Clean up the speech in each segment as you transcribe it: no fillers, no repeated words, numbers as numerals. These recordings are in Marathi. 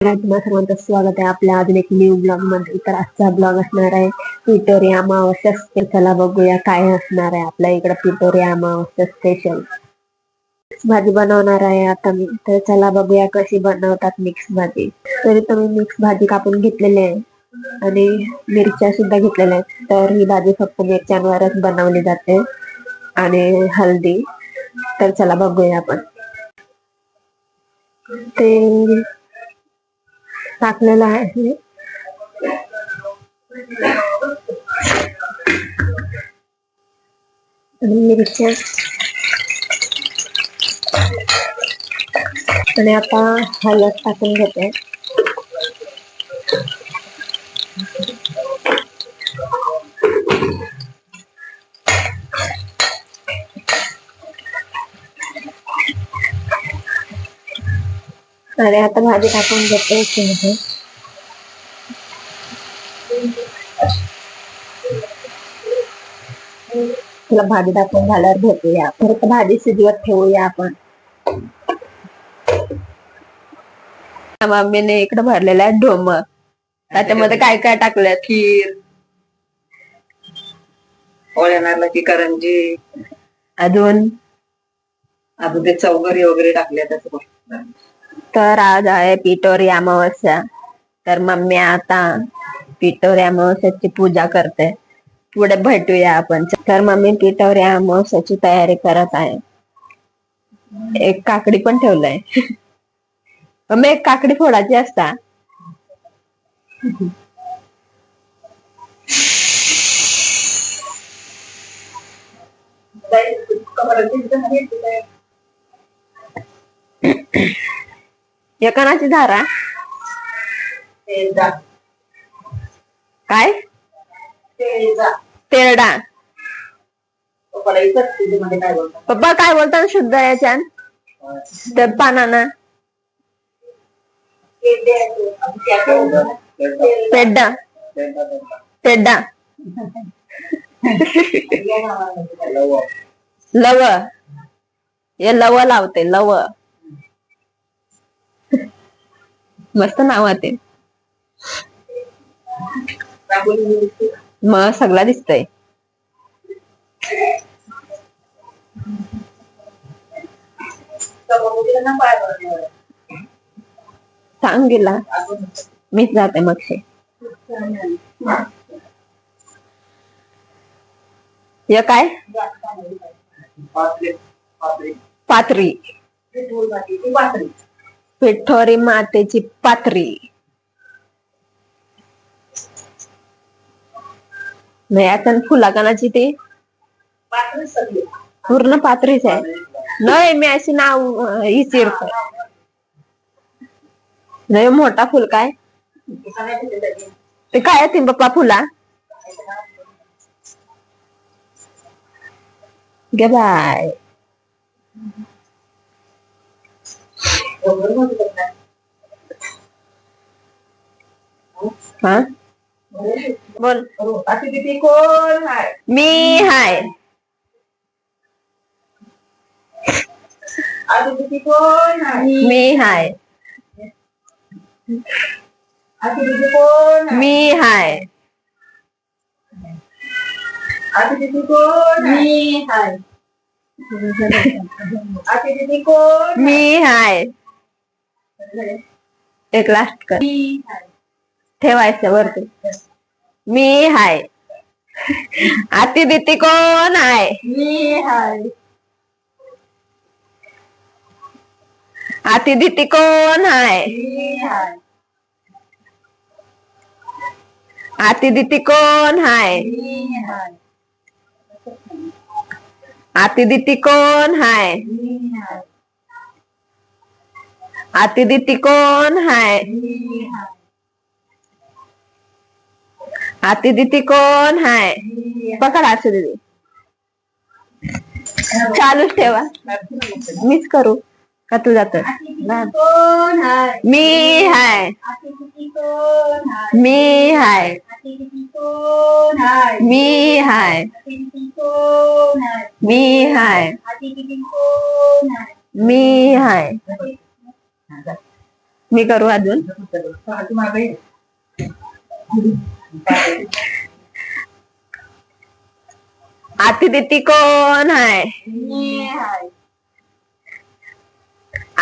तुम्हा सर्वांचं स्वागत आहे आपल्या अजून एक न्यू ब्लॉग मध्ये. तर आजचा ब्लॉग असणार आहे पिठोरी अमावस्या स्पेशल. चला बघूया काय असणार आहे आपल्या इकडे पिठोरी अमावस्या स्पेशल. मिक्स भाजी बनवणार आहे आता मी. तर चला बघूया कशी बनवतात मिक्स भाजी. तरी तर मी मिक्स भाजी कापून घेतलेली आहे आणि मिरच्या सुद्धा घेतलेल्या आहेत. तर ही भाजी फक्त मिरच्यांवरच बनवली जाते आणि हळदी. तर चला बघूया आपण. ते टाकलेला आहे मिरच्या आणि आता हळद टाकून घेते. आणि आता भाजी टाकून घेते. तुला भाजी टाकून झाल्यावर भेटूया. परत भाजी शिजवत ठेवूया आपण. मम्मीने इकडे भरलेला आहे ढोम. त्याच्यामध्ये काय काय टाकलं? खीर, ओळ्या करंजी, अजून ते चौघरी वगैरे टाकले. तर आज आहे पिठोरी अमावस्या. तर मम्मी आता पिठोरी अमावस्याची पूजा करते. पुढे भेटूया आपण. तर मम्मी पिठोरी अमावस्याची तयारी करत आहे. एक काकडी पण ठेवलंय. मम्मी एक काकडी फोडायची असता. एकानाची धारा काय तेरडा. पप्पा काय बोलतात शुद्ध याच्यान त्या पानाना? पेड्डा पेड्डा लव. हे लव लावते लव. मस्त नाव आहे. मग सगळं दिसतंय. सांग गेला मीच जाते मग. हे काय पात्री? पिठोरी मातेची पात्री. नाही आता फुलाकानाची ती पूर्ण पात्रीच आहे. नाही मी अशी नाव विचारत नाही. मोठा फुल काय ते काय आहे पप्पा फुला? गे बाय. हा बोल. कोण आहे? मी हाय. कोण आहे? मी हाय. कोण? मी हाय. कोण? मी हाय. कोण? मी हाय. एक लास्ट कर. ठेवायचं वरती. मी हाय. आती दिती कोण आहे? मी हाय. आती दिती कोण आहे? मी हाय. आती दिती कोण आहे? मी हाय. आती दिती कोण आहे? मी हाय. आती दिती कोण आहे? मी हाय. आती दिती कोण आहे? पकड असू दीदी. चालूच ठेवा. मीच करू का तू जात? कोण आहे? मी हाय. कोण आहे? मी हाय. कोण आहे? मी हाय. कोण आहे? मी हाय. कोण आहे? मी हाय. मी करू अजून. अतिथी कोण आहे? मी हाय.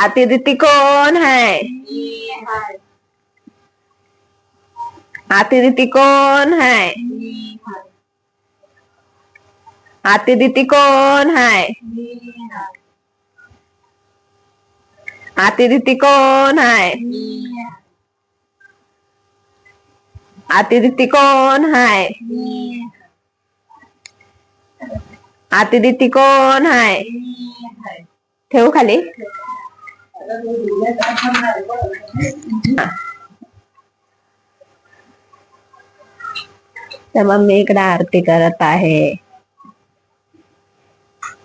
अतिथी कोण आहे? मी हाय. अतिथी कोण आहे? मी हाय. अतिथी कोण आहे? मी हाय. अतिथी कोण आहे? मी हाय. अतिथी कोण आहे? मी अतिथी कोण आहे? हाय. ठेवू खाली. तर मम्मी इकडे आरती करत आहे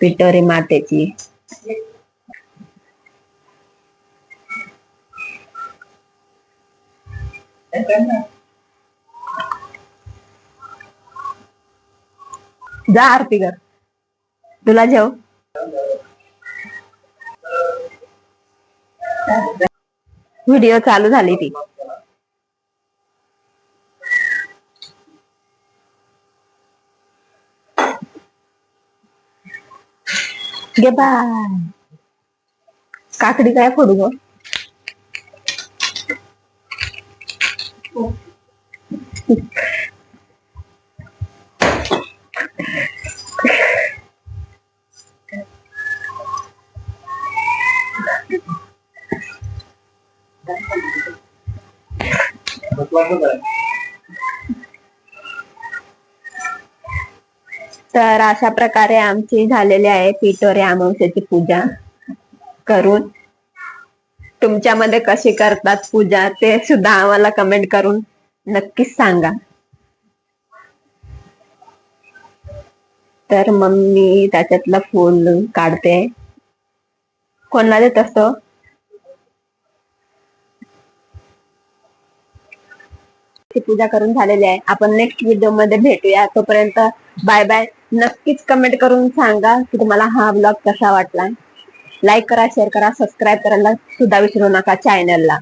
पिठोरी मातेची. जा आरती कर. तुला जेव. व्हिडिओ चालू झाली ती. गे बाय. काकडी काय फोडू ग? तर अशा प्रकारे आमची झालेली आहे पिठोरी अमावस्येची पूजा करून. तुमच्यामध्ये कशी करतात पूजा ते सुद्धा आम्हाला कमेंट करून नक्कीच सांगा. तर मम्मी त्याच्यातलं फूल काढते. कोणाला देत असतो? पूजा करून झालेली आहे. आपण नेक्स्ट व्हिडिओ मध्ये भेटूया. तोपर्यंत बाय बाय. नक्कीच कमेंट करून सांगा की तुम्हाला हा ब्लॉग कसा वाटला. लाईक करा, शेअर करा, सबस्क्राईब करायला सुद्धा विसरू नका चॅनलला.